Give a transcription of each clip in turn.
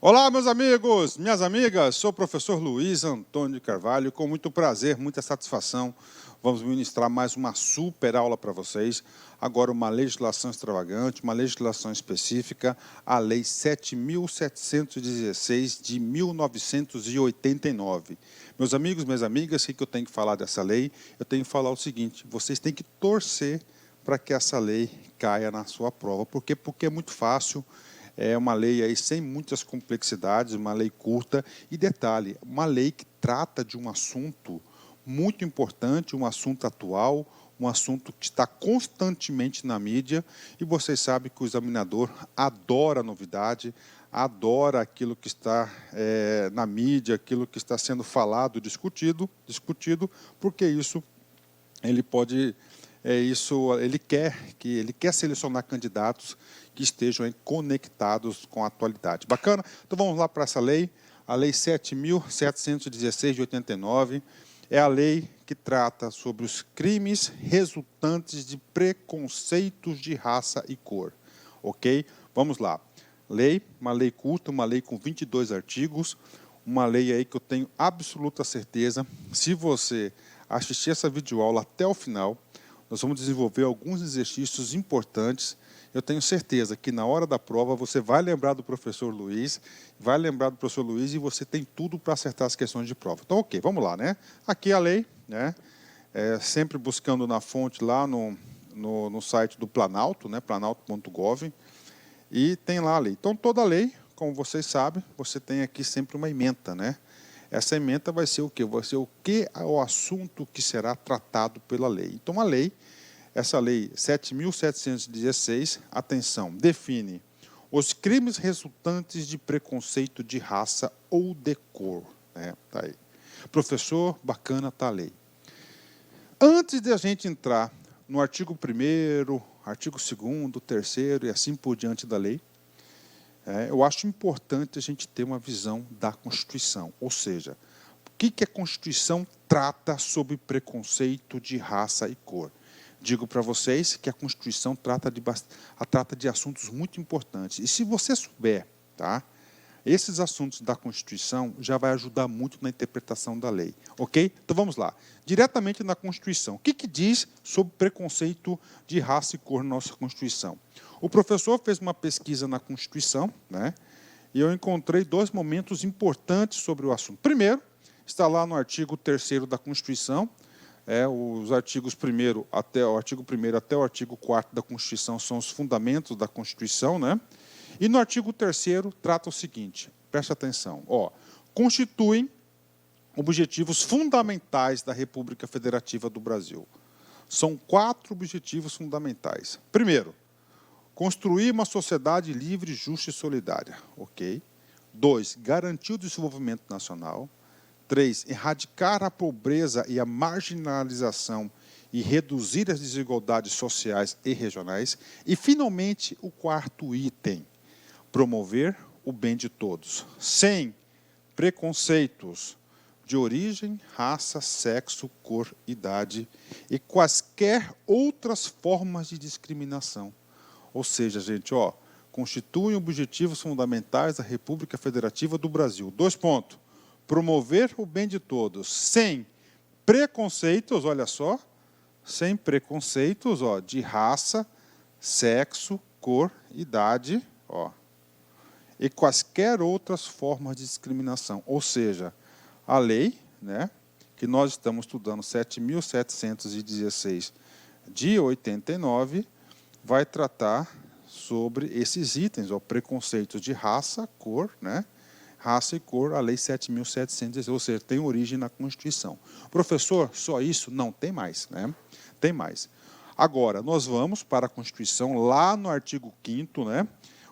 Olá, meus amigos, minhas amigas, sou o professor Luiz Antônio de Carvalho, com muito prazer, muita satisfação, vamos ministrar mais uma super aula para vocês. Agora uma legislação extravagante, uma legislação específica, a Lei 7.716 de 1989. Meus amigos, minhas amigas, o que eu tenho que falar dessa lei? Eu tenho que falar o seguinte, vocês têm que torcer para que essa lei caia na sua prova. Por quê? Porque é muito fácil. É uma lei aí sem muitas complexidades, uma lei curta. E detalhe, uma lei que trata de um assunto muito importante, um assunto atual, um assunto que está constantemente na mídia. E vocês sabem que o examinador adora novidade, adora aquilo que está na mídia, aquilo que está sendo falado, discutido, porque isso ele pode... ele quer selecionar candidatos que estejam conectados com a atualidade. Bacana? Então vamos lá para essa lei, a Lei 7.716 de 89, é a lei que trata sobre os crimes resultantes de preconceitos de raça e cor. Ok? Vamos lá. Lei, uma lei curta, uma lei com 22 artigos, uma lei aí que eu tenho absoluta certeza, se você assistir essa videoaula até o final, nós vamos desenvolver alguns exercícios importantes. Eu tenho certeza que na hora da prova você vai lembrar do professor Luiz, e você tem tudo para acertar as questões de prova. Então, ok, vamos lá, né? Aqui a lei, né? Sempre buscando na fonte lá no site do Planalto, né? planalto.gov, e tem lá a lei. Então, toda lei, como vocês sabem, você tem aqui sempre uma ementa, né? Essa ementa vai ser o quê? Vai ser o que é o assunto que será tratado pela lei. Então, a lei, essa lei 7.716, atenção, define os crimes resultantes de preconceito de raça ou de cor. Tá aí. Professor, bacana, tá a lei. Antes de a gente entrar no artigo 1º, artigo 2º, 3º e assim por diante da lei, eu acho importante a gente ter uma visão da Constituição, ou seja, o que a Constituição trata sobre preconceito de raça e cor. Digo para vocês que a Constituição trata de assuntos muito importantes. E se você souber, tá, esses assuntos da Constituição já vai ajudar muito na interpretação da lei. Ok? Então vamos lá. Diretamente na Constituição. O que diz sobre preconceito de raça e cor na nossa Constituição? O professor fez uma pesquisa na Constituição, né? E eu encontrei dois momentos importantes sobre o assunto. Primeiro, está lá no artigo 3º da Constituição, os artigos 1º até o artigo 4º da Constituição são os fundamentos da Constituição, né? E no artigo 3º trata o seguinte, preste atenção, constituem objetivos fundamentais da República Federativa do Brasil. São 4 objetivos fundamentais. Primeiro, construir uma sociedade livre, justa e solidária. Ok. 2, garantir o desenvolvimento nacional. 3, erradicar a pobreza e a marginalização e reduzir as desigualdades sociais e regionais. E, finalmente, o 4º item, promover o bem de todos, sem preconceitos de origem, raça, sexo, cor, idade e quaisquer outras formas de discriminação. Ou seja, gente, constituem objetivos fundamentais da República Federativa do Brasil. 2 pontos. Promover o bem de todos, sem preconceitos, olha só, sem preconceitos, de raça, sexo, cor, idade, e quaisquer outras formas de discriminação. Ou seja, a lei, né, que nós estamos estudando, 7.716 de 89, vai tratar sobre esses itens, preconceitos de raça, cor, né? Raça e cor, a Lei 7.716, ou seja, tem origem na Constituição. Professor, só isso? Não, tem mais, né? Tem mais. Agora, nós vamos para a Constituição, lá no artigo 5º, né?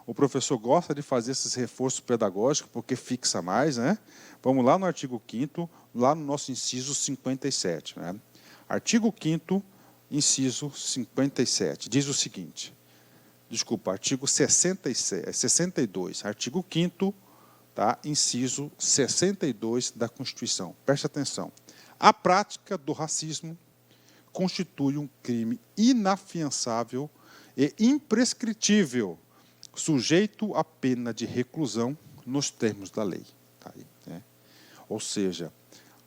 O professor gosta de fazer esses reforços pedagógicos, porque fixa mais, né? Vamos lá no artigo 5º, lá no nosso inciso 57, né? Artigo 5º, inciso 57, diz o seguinte, artigo 62, artigo 5º, tá? Inciso 62 da Constituição. Preste atenção. A prática do racismo constitui um crime inafiançável e imprescritível, sujeito à pena de reclusão nos termos da lei. Tá aí, né? Ou seja,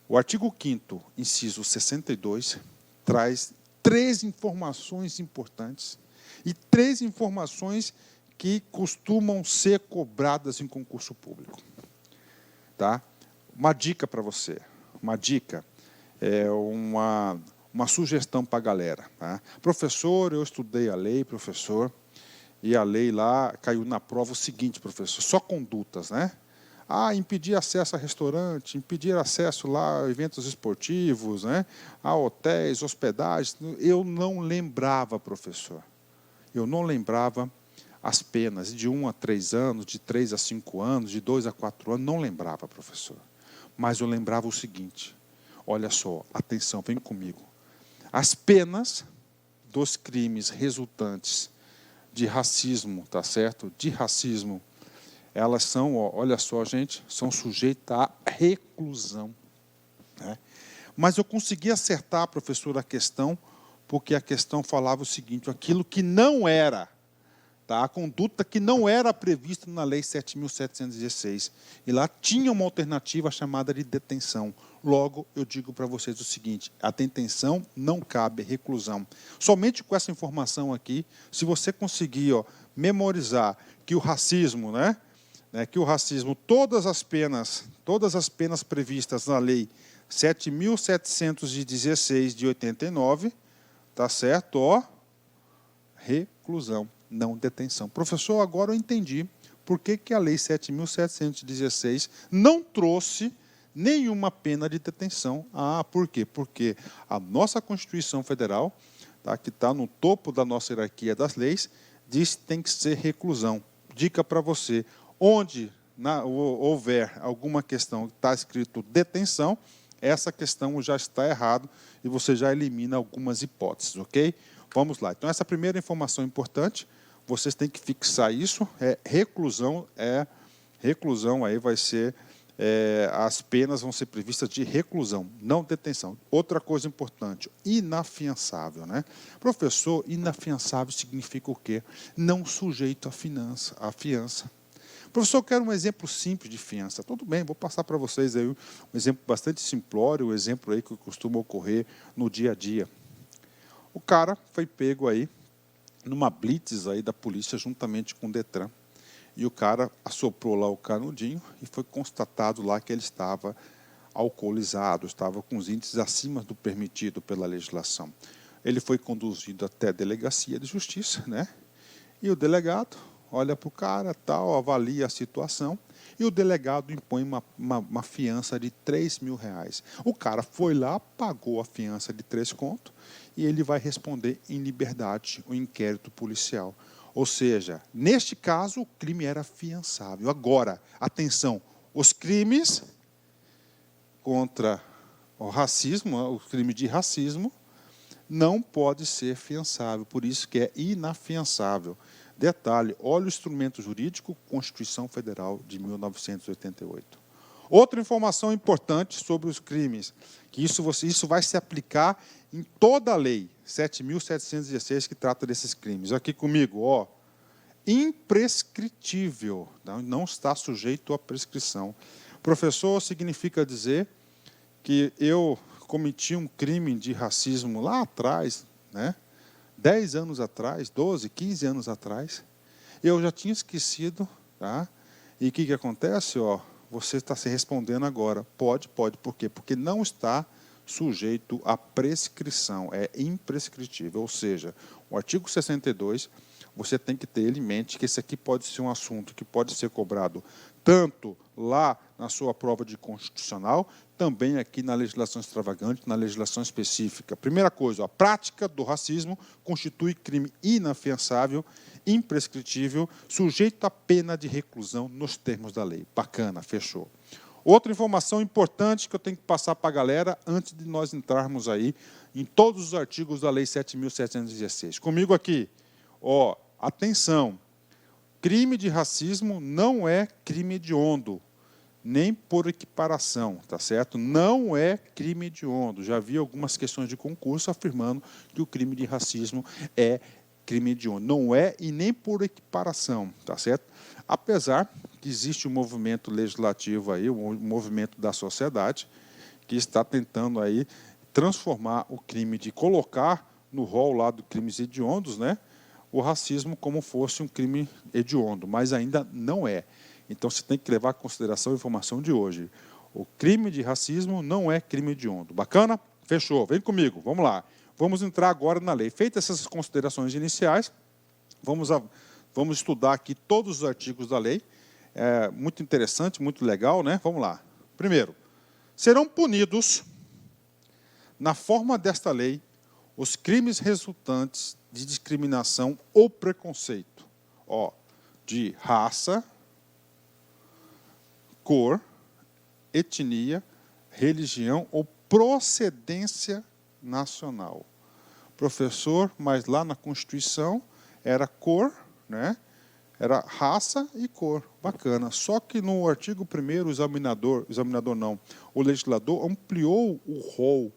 o artigo 5º, inciso 62, traz 3 informações importantes e 3 informações que costumam ser cobradas em concurso público. Tá? Uma dica para você, uma dica, uma sugestão para a galera. Tá? Professor, eu estudei a lei, professor, e a lei lá caiu na prova o seguinte, professor, só condutas, né? Impedir acesso a restaurante, impedir acesso lá a eventos esportivos, né? A hotéis, hospedagens. Eu não lembrava, professor. Eu não lembrava as penas de 1 a 3 anos, de 3 a 5 anos, de 2 a 4 anos. Não lembrava, professor. Mas eu lembrava o seguinte. Olha só, atenção, vem comigo. As penas dos crimes resultantes de racismo, tá certo? De racismo, elas são, olha só, gente, são sujeitas à reclusão. Né? Mas eu consegui acertar, professor, a questão, porque a questão falava o seguinte, aquilo que não era, tá? A conduta que não era prevista na Lei 7.716. E lá tinha uma alternativa chamada de detenção. Logo, eu digo para vocês o seguinte, a detenção não cabe, reclusão. Somente com essa informação aqui, se você conseguir memorizar que o racismo, que o racismo, todas as penas previstas na Lei 7.716 de 89, tá certo? Reclusão, não detenção. Professor, agora eu entendi por que a Lei 7.716 não trouxe nenhuma pena de detenção. Por quê? Porque a nossa Constituição Federal, tá, que está no topo da nossa hierarquia das leis, diz que tem que ser reclusão. Dica para você, onde houver alguma questão que está escrito detenção, essa questão já está errado e você já elimina algumas hipóteses, ok? Vamos lá. Então, essa primeira informação importante, vocês têm que fixar isso, reclusão, aí vai ser, as penas vão ser previstas de reclusão, não detenção. Outra coisa importante, inafiançável, né? Professor, inafiançável significa o quê? Não sujeito à fiança. Professor, eu quero um exemplo simples de fiança. Tudo bem, vou passar para vocês aí um exemplo bastante simplório, um exemplo aí que costuma ocorrer no dia a dia. O cara foi pego aí numa blitz aí da polícia juntamente com o Detran. E o cara assoprou lá o canudinho e foi constatado lá que ele estava alcoolizado, estava com os índices acima do permitido pela legislação. Ele foi conduzido até a delegacia de justiça, né? E o delegado olha para o cara, tal, avalia a situação, e o delegado impõe uma fiança de R$3.000. O cara foi lá, pagou a fiança de 3 contos, e ele vai responder em liberdade o inquérito policial. Ou seja, neste caso, o crime era fiançável. Agora, atenção, os crimes contra o racismo, o crime de racismo, não pode ser fiançável, por isso que é inafiançável. Detalhe, olha o instrumento jurídico, Constituição Federal de 1988. Outra informação importante sobre os crimes, que isso vai se aplicar em toda a lei, 7.716, que trata desses crimes. Aqui comigo, imprescritível, não está sujeito à prescrição. Professor, significa dizer que eu cometi um crime de racismo lá atrás, né? 10 anos atrás, 12, 15 anos atrás, eu já tinha esquecido, tá? E o que acontece? Você está se respondendo agora. Pode, por quê? Porque não está sujeito à prescrição, é imprescritível. Ou seja, o artigo 62, você tem que ter ele em mente que esse aqui pode ser um assunto que pode ser cobrado tanto lá na sua prova de constitucional, também aqui na legislação extravagante, na legislação específica. Primeira coisa, a prática do racismo constitui crime inafiançável, imprescritível, sujeito à pena de reclusão nos termos da lei. Bacana, fechou. Outra informação importante que eu tenho que passar para a galera antes de nós entrarmos aí em todos os artigos da Lei 7.716. Comigo aqui, atenção, crime de racismo não é crime hediondo, nem por equiparação, tá certo? Não é crime hediondo. Já vi algumas questões de concurso afirmando que o crime de racismo é crime hediondo. Não é e nem por equiparação, tá certo? Apesar que existe um movimento legislativo aí, um movimento da sociedade, que está tentando aí transformar o crime de colocar no rol lá de crimes hediondos, né, o racismo como fosse um crime hediondo, mas ainda não é. Então, você tem que levar em consideração a informação de hoje. O crime de racismo não é crime hediondo. Bacana? Fechou. Vem comigo. Vamos lá. Vamos entrar agora na lei. Feitas essas considerações iniciais, vamos estudar aqui todos os artigos da lei. É muito interessante, muito legal, né? Vamos lá. Primeiro, serão punidos, na forma desta lei, os crimes resultantes de discriminação ou preconceito, de raça, cor, etnia, religião ou procedência nacional. Professor, mas lá na Constituição era cor, né? Era raça e cor. Bacana. Só que no artigo 1º, o legislador ampliou o rol,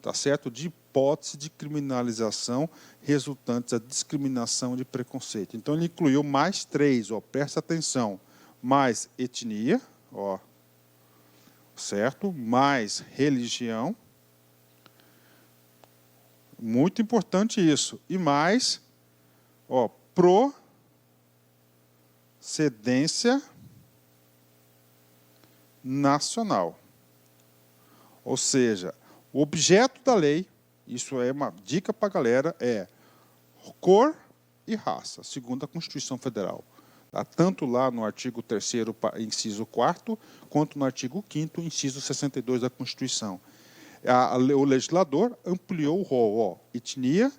tá certo, de hipótese de criminalização resultantes da discriminação de preconceito. Então, ele incluiu mais 3, presta atenção, mais etnia, certo, mais religião, muito importante isso, e mais, procedência nacional. Ou seja, o objeto da lei, isso é uma dica para a galera, é cor e raça, segundo a Constituição Federal. Tanto lá no artigo 3º, inciso 4º, quanto no artigo 5º, inciso 62 da Constituição. O legislador ampliou o rol, etnia,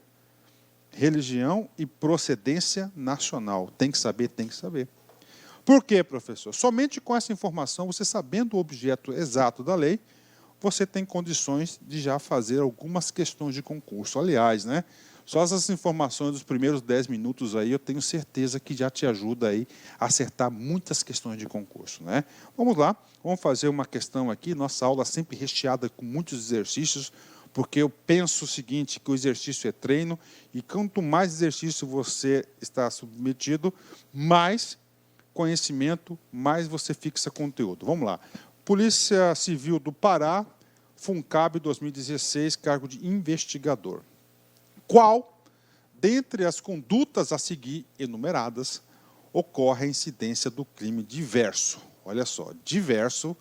religião e procedência nacional. Tem que saber, tem que saber. Por quê, professor? Somente com essa informação, você sabendo o objeto exato da lei, você tem condições de já fazer algumas questões de concurso. Aliás, né, só essas informações dos primeiros 10 minutos aí, eu tenho certeza que já te ajuda aí a acertar muitas questões de concurso, né? Vamos lá, vamos fazer uma questão aqui. Nossa aula sempre recheada com muitos exercícios, porque eu penso o seguinte, que o exercício é treino, e quanto mais exercício você está submetido, mais conhecimento, mais você fixa conteúdo. Vamos lá. Polícia Civil do Pará, FUNCAB 2016, cargo de investigador. Qual, dentre as condutas a seguir enumeradas, ocorre a incidência do crime diverso? Olha só, diverso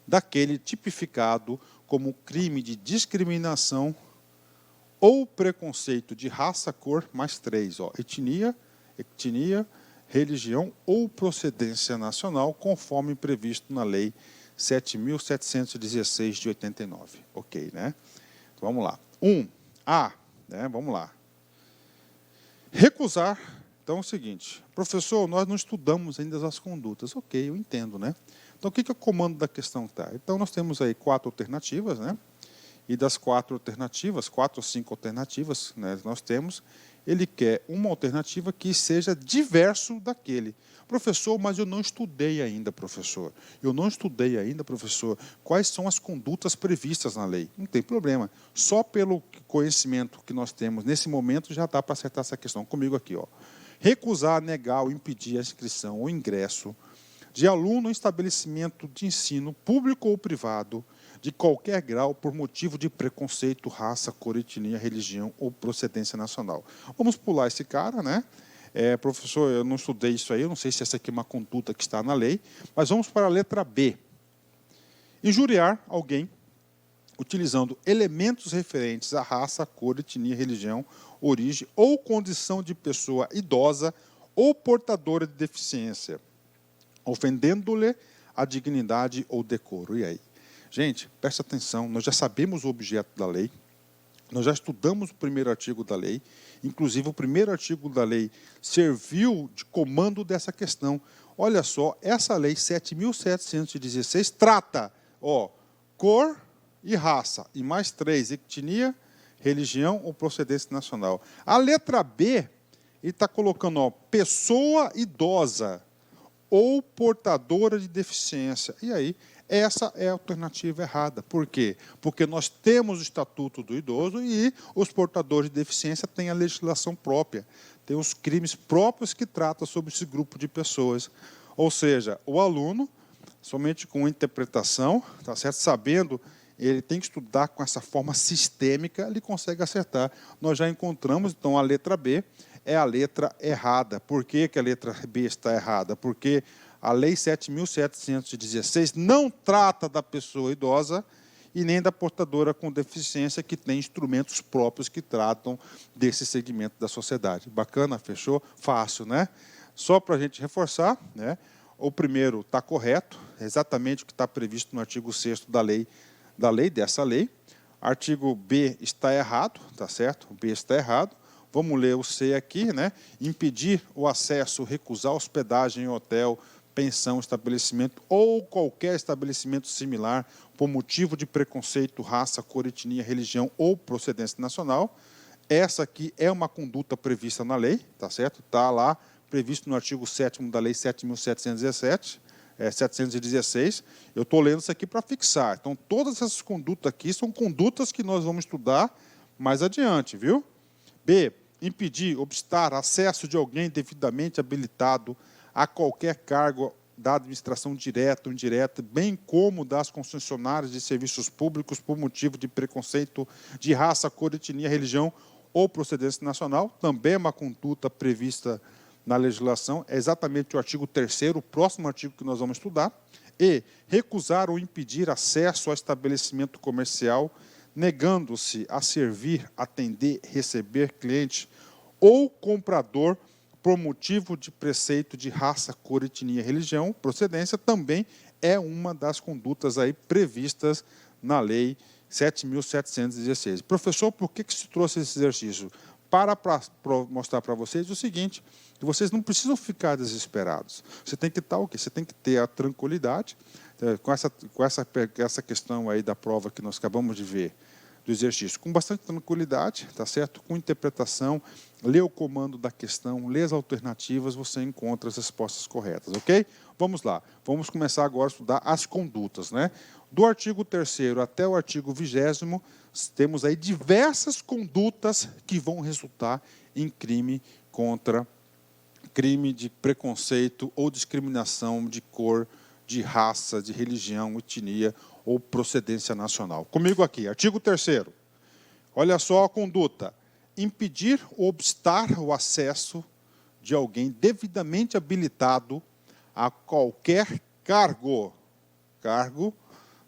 daquele tipificado como crime de discriminação ou preconceito de raça, cor, mais 3, etnia, religião ou procedência nacional, conforme previsto na Lei 7.716 de 89. Ok, né? Vamos lá. 1A, né? Vamos lá. Recusar. Então é o seguinte, professor, nós não estudamos ainda as condutas. Ok, eu entendo, né? Então o que é o comando da questão tá? Então nós temos aí 4 alternativas, né? E das 4 alternativas, 4 ou 5 alternativas, né, nós temos, ele quer uma alternativa que seja diverso daquele. Professor, mas eu não estudei ainda, professor. Eu não estudei ainda, professor, quais são as condutas previstas na lei. Não tem problema. Só pelo conhecimento que nós temos nesse momento já dá para acertar essa questão. Comigo aqui, recusar, negar ou impedir a inscrição ou ingresso de aluno em estabelecimento de ensino público ou privado de qualquer grau por motivo de preconceito, raça, cor, etnia, religião ou procedência nacional. Vamos pular esse cara, né? Professor, eu não estudei isso aí, eu não sei se essa aqui é uma conduta que está na lei, mas vamos para a letra B. Injuriar alguém utilizando elementos referentes à raça, cor, etnia, religião, origem ou condição de pessoa idosa ou portadora de deficiência, ofendendo-lhe a dignidade ou decoro. E aí? Gente, preste atenção, nós já sabemos o objeto da lei, nós já estudamos o primeiro artigo da lei, inclusive o primeiro artigo da lei serviu de comando dessa questão. Olha só, essa lei 7.716 trata, cor e raça, e mais 3, etnia, religião ou procedência nacional. A letra B, ele está colocando, pessoa idosa ou portadora de deficiência. E aí, essa é a alternativa errada. Por quê? Porque nós temos o Estatuto do Idoso e os portadores de deficiência têm a legislação própria, têm os crimes próprios que tratam sobre esse grupo de pessoas. Ou seja, o aluno, somente com interpretação, tá certo? Sabendo, ele tem que estudar com essa forma sistêmica, ele consegue acertar. Nós já encontramos, então, a letra B é a letra errada. Por que que a letra B está errada? Porque a Lei 7.716 não trata da pessoa idosa e nem da portadora com deficiência, que tem instrumentos próprios que tratam desse segmento da sociedade. Bacana? Fechou? Fácil, né? Só para a gente reforçar, né? O primeiro está correto, exatamente o que está previsto no artigo 6º dessa lei. Artigo B está errado, tá certo? O B está errado. Vamos ler o C aqui, né? Impedir o acesso, recusar hospedagem em hotel, pensão, estabelecimento ou qualquer estabelecimento similar por motivo de preconceito, raça, cor, etnia, religião ou procedência nacional. Essa aqui é uma conduta prevista na lei, tá certo? Está lá previsto no artigo 7º da Lei 7.716. Eu estou lendo isso aqui para fixar. Então, todas essas condutas aqui são condutas que nós vamos estudar mais adiante, viu? B, impedir, obstar acesso de alguém devidamente habilitado a qualquer cargo da administração direta ou indireta, bem como das concessionárias de serviços públicos por motivo de preconceito de raça, cor, etnia, religião ou procedência nacional. Também é uma conduta prevista na legislação, é exatamente o artigo 3º, o próximo artigo que nós vamos estudar. E recusar ou impedir acesso ao estabelecimento comercial, negando-se a servir, atender, receber cliente ou comprador por motivo de preceito de raça, cor, etnia, religião, procedência, também é uma das condutas aí previstas na Lei 7.716. Professor, por que se trouxe esse exercício? Para mostrar para vocês o seguinte, que vocês não precisam ficar desesperados. Você tem que estar o quê? Você tem que ter a tranquilidade, com essa questão aí da prova que nós acabamos de ver, do exercício, com bastante tranquilidade, tá certo? Com interpretação, lê o comando da questão, lê as alternativas, você encontra as respostas corretas, ok? Vamos lá, vamos começar agora a estudar as condutas, né? Do artigo 3º até o artigo 20º, temos aí diversas condutas que vão resultar em crime de preconceito ou discriminação de cor, de raça, de religião, etnia ou procedência nacional. Comigo aqui, artigo 3º. Olha só a conduta. Impedir ou obstar o acesso de alguém devidamente habilitado a qualquer cargo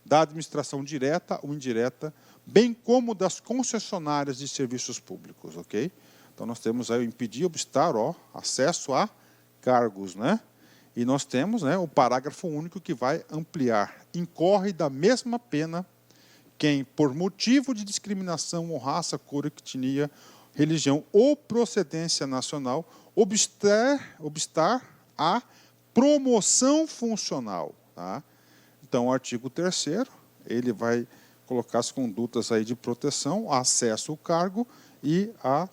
da administração direta ou indireta, bem como das concessionárias de serviços públicos, ok? Então, nós temos aí o impedir, obstar, acesso a cargos, né? E nós temos, né, o parágrafo único que vai ampliar. Incorre da mesma pena quem, por motivo de discriminação ou raça, cor, etnia, religião ou procedência nacional, obstar a promoção funcional. Tá? Então, o artigo 3º, ele vai colocar as condutas aí de proteção, acesso ao cargo e a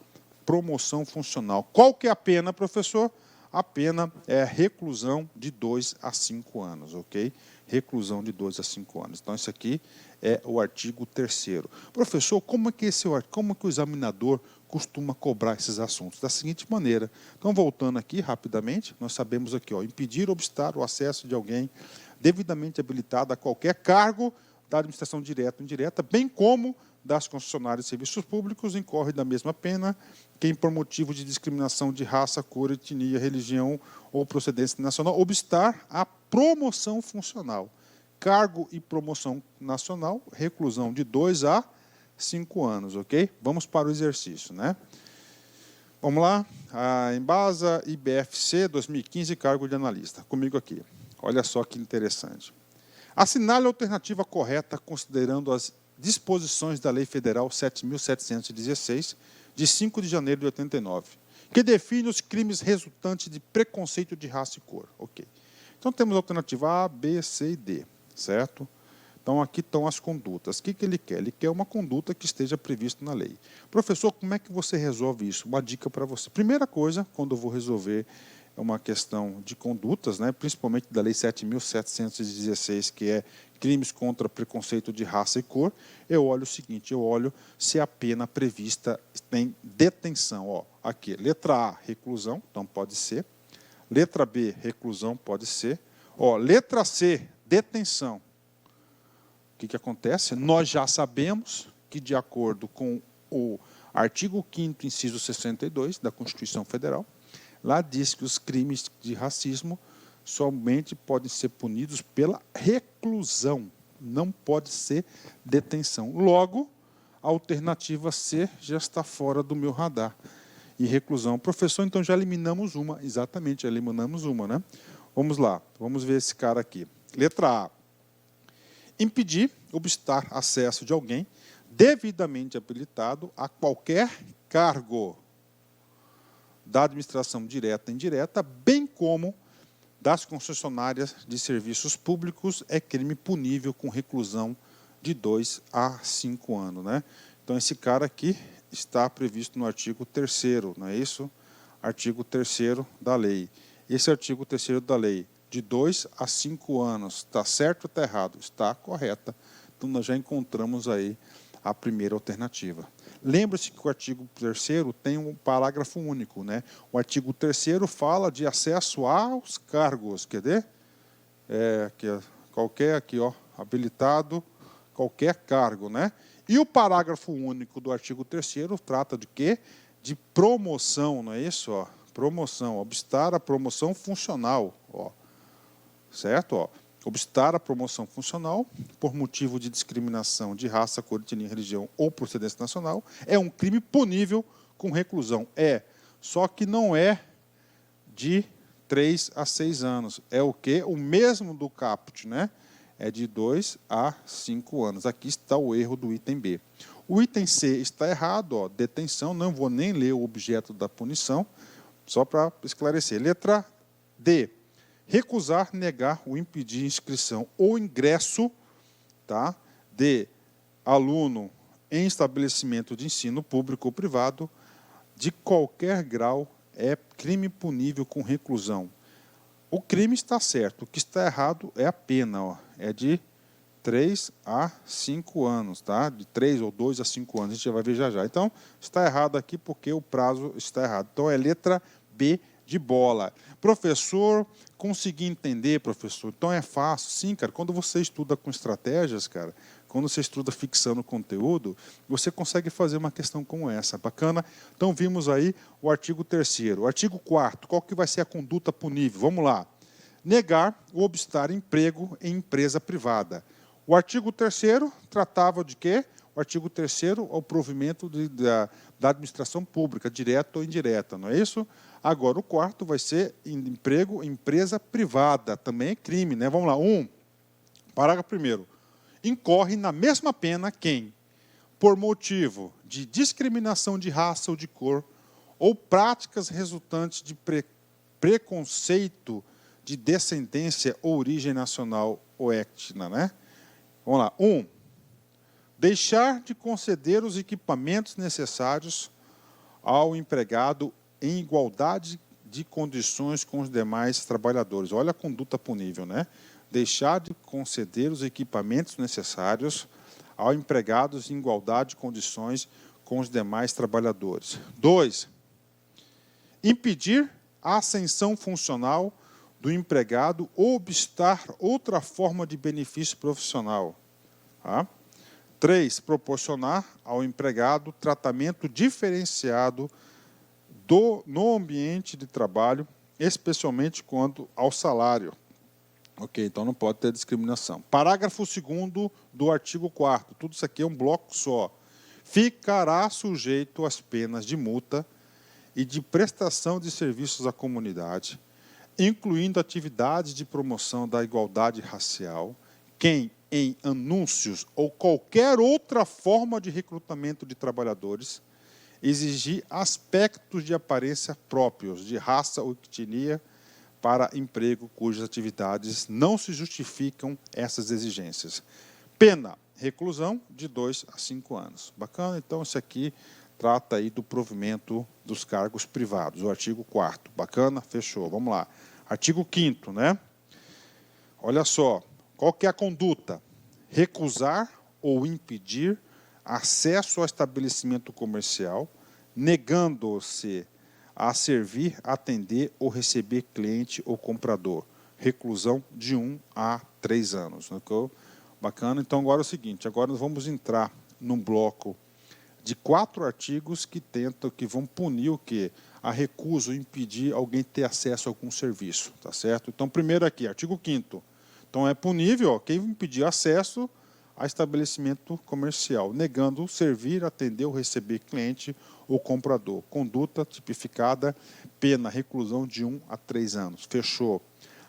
promoção funcional. Qual que é a pena, professor? A pena é reclusão de 2 a 5 anos, ok? Reclusão de 2 a 5 anos. Então, isso aqui é o artigo 3º. Professor, como que o examinador costuma cobrar esses assuntos? Da seguinte maneira. Então, voltando aqui rapidamente, nós sabemos aqui, impedir ou obstar o acesso de alguém devidamente habilitado a qualquer cargo da administração direta ou indireta, bem como das concessionárias de serviços públicos, incorre da mesma pena quem, por motivo de discriminação de raça, cor, etnia, religião ou procedência nacional, obstar a promoção funcional. Cargo e promoção nacional, reclusão de 2 a 5 anos, ok? Vamos para o exercício, né? Vamos lá. A Embasa IBFC 2015, cargo de analista. Comigo aqui. Olha só que interessante. Assinale a alternativa correta considerando as disposições da Lei Federal 7.716, de 5 de janeiro de 89, que define os crimes resultantes de preconceito de raça e cor. Ok. Então, temos a alternativa A, B, C e D, certo? Então, aqui estão as condutas. O que ele quer? Ele quer uma conduta que esteja prevista na lei. Professor, como é que você resolve isso? Uma dica para você. Primeira coisa, quando eu vou resolver uma questão de condutas, né, principalmente da Lei 7.716, que é crimes contra preconceito de raça e cor, eu olho o seguinte, eu olho se a pena prevista tem detenção. Aqui, letra A, reclusão, então pode ser. Letra B, reclusão, pode ser. Ó, letra C, detenção. O que acontece? Nós já sabemos que, de acordo com o artigo 5º, inciso 62 da Constituição Federal, lá diz que os crimes de racismo somente podem ser punidos pela reclusão, não pode ser detenção. Logo, a alternativa C já está fora do meu radar. E reclusão. Professor, então já eliminamos uma. Exatamente, já eliminamos uma, né? Vamos lá, vamos ver esse cara aqui. Letra A. Impedir, obstar acesso de alguém devidamente habilitado a qualquer cargo da administração direta e indireta, bem como das concessionárias de serviços públicos, é crime punível com reclusão de 2 a 5 anos. Né? Então, esse cara aqui está previsto no artigo 3º, não é isso? Artigo 3º da lei. Esse artigo 3º da lei, de 2 a 5 anos, está certo ou está errado? Está correta. Então, nós já encontramos aí a primeira alternativa. Lembre-se que o artigo 3º tem um parágrafo único, né? O artigo 3º fala de acesso aos cargos, quer dizer? Qualquer aqui, ó, habilitado, qualquer cargo, né? E o parágrafo único do artigo 3º trata de quê? De promoção, não é isso? Ó? Promoção, obstar a promoção funcional, ó. Certo? Ó. Obstar a promoção funcional por motivo de discriminação de raça, cor, etnia, religião ou procedência nacional é um crime punível com reclusão. Só que não é de 3 a 6 anos. É o quê? O mesmo do caput, né? É de 2 a 5 anos. Aqui está o erro do item B. O item C está errado, ó, detenção, não vou nem ler o objeto da punição, só para esclarecer. Letra D. Recusar, negar ou impedir inscrição ou ingresso, tá, de aluno em estabelecimento de ensino público ou privado de qualquer grau é crime punível com reclusão. O crime está certo, o que está errado é a pena, ó, é de 3 a 5 anos, tá? De 3 ou 2 a 5 anos, a gente já vai ver já já. Então, está errado aqui porque o prazo está errado. Então, é letra B de bola. Professor, consegui entender, professor. Então, é fácil. Sim, cara, quando você estuda com estratégias, cara, quando você estuda fixando conteúdo, você consegue fazer uma questão como essa. Bacana? Então, vimos aí o artigo 3º. O artigo 4º, qual que vai ser a conduta punível? Vamos lá. Negar ou obstar emprego em empresa privada. O artigo 3º tratava de quê? O artigo 3º, o provimento da administração pública, direta ou indireta, não é isso? Agora, o 4º vai ser emprego em empresa privada, também é crime, né? Vamos lá, parágrafo 1º. Incorre na mesma pena quem, por motivo de discriminação de raça ou de cor, ou práticas resultantes de preconceito de descendência ou origem nacional ou étnica, né? Vamos lá. Deixar de conceder os equipamentos necessários ao empregado em igualdade de condições com os demais trabalhadores. Olha a conduta punível, né? Deixar de conceder os equipamentos necessários ao empregado em igualdade de condições com os demais trabalhadores. 2. Impedir a ascensão funcional do empregado ou obstar outra forma de benefício profissional. Tá? 3. Proporcionar ao empregado tratamento diferenciado no ambiente de trabalho, especialmente quanto ao salário. Ok, então não pode ter discriminação. Parágrafo 2º do artigo 4º. Tudo isso aqui é um bloco só. Ficará sujeito às penas de multa e de prestação de serviços à comunidade, incluindo atividades de promoção da igualdade racial, quem, em anúncios ou qualquer outra forma de recrutamento de trabalhadores, exigir aspectos de aparência próprios, de raça ou etnia, para emprego cujas atividades não se justificam essas exigências. Pena, reclusão de 2 a 5 anos. Bacana? Então, isso aqui trata aí do provimento dos cargos privados, o artigo 4º. Bacana? Fechou. Vamos lá. Artigo 5º, né? Olha só, qual que é a conduta? Recusar ou impedir acesso ao estabelecimento comercial, negando-se a servir, atender ou receber cliente ou comprador. Reclusão de 1 a 3 anos. Bacana? Então, agora é o seguinte, agora nós vamos entrar num bloco de 4 artigos que vão punir o quê? A recusa ou impedir alguém ter acesso a algum serviço, tá certo? Então, primeiro aqui, artigo 5º. Então, é punível quem impedir acesso a estabelecimento comercial, negando servir, atender ou receber cliente ou comprador. Conduta tipificada, pena, reclusão de 1 a 3 anos. Fechou.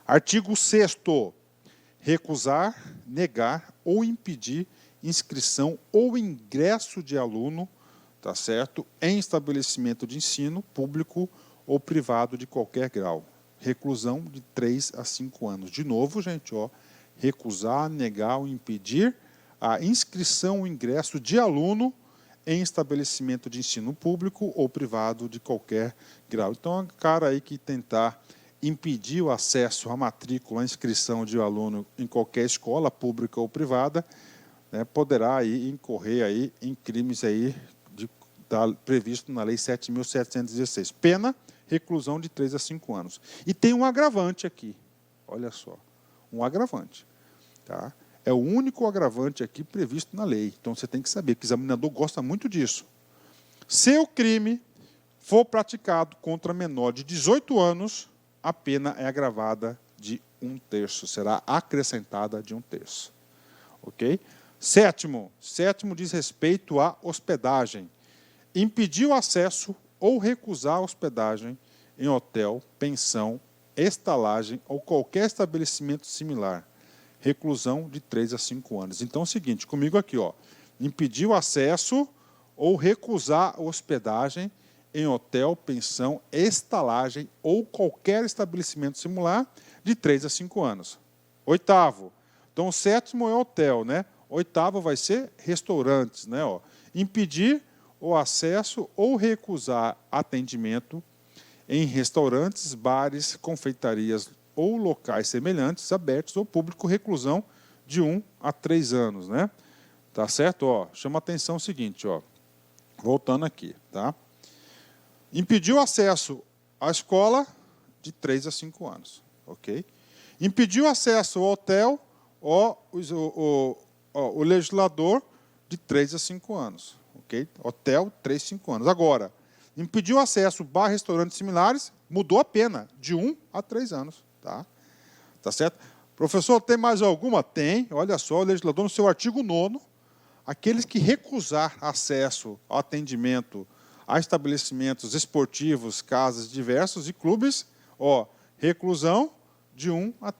Artigo 6º. Recusar, negar ou impedir inscrição ou ingresso de aluno, tá certo, em estabelecimento de ensino público ou privado de qualquer grau. Reclusão de 3 a 5 anos. De novo, gente, ó, recusar, negar ou impedir a inscrição ou ingresso de aluno em estabelecimento de ensino público ou privado de qualquer grau. Então, o cara aí que tentar impedir o acesso à matrícula, à inscrição de aluno em qualquer escola pública ou privada, né, poderá aí incorrer aí em crimes aí previsto na Lei 7.716. Pena, reclusão de 3 a 5 anos. E tem um agravante aqui, olha só, um agravante. Tá? É o único agravante aqui previsto na lei. Então, você tem que saber que o examinador gosta muito disso. Se o crime for praticado contra menor de 18 anos, a pena é agravada de 1/3, será acrescentada de 1/3. Ok? Sétimo diz respeito à hospedagem. Impedir o acesso ou recusar a hospedagem em hotel, pensão, estalagem ou qualquer estabelecimento similar. Reclusão de 3 a 5 anos. Então é o seguinte, comigo aqui, ó, impedir o acesso ou recusar a hospedagem em hotel, pensão, estalagem ou qualquer estabelecimento similar de 3 a 5 anos. 8º. Então, o 7º é hotel, né? 8º vai ser restaurantes, né? Ó. Impedir o acesso ou recusar atendimento em restaurantes, bares, confeitarias ou locais semelhantes, abertos ao público, reclusão de 1 a 3 anos, né? Tá certo? Ó, chama atenção o seguinte, ó. Voltando aqui, tá? Impedir o acesso à escola de 3 a 5 anos, ok? Impedir o acesso ao hotel, o legislador de 3 a 5 anos, ok? Hotel, 3 a 5 anos. Agora, impedir o acesso a bar, restaurantes similares, mudou a pena, de 1 a 3 anos, tá? Tá certo? Professor, tem mais alguma? Tem, olha só, o legislador no seu artigo 9º, aqueles que recusar acesso ao atendimento a estabelecimentos esportivos, casas diversos e clubes, ó, reclusão de 1 a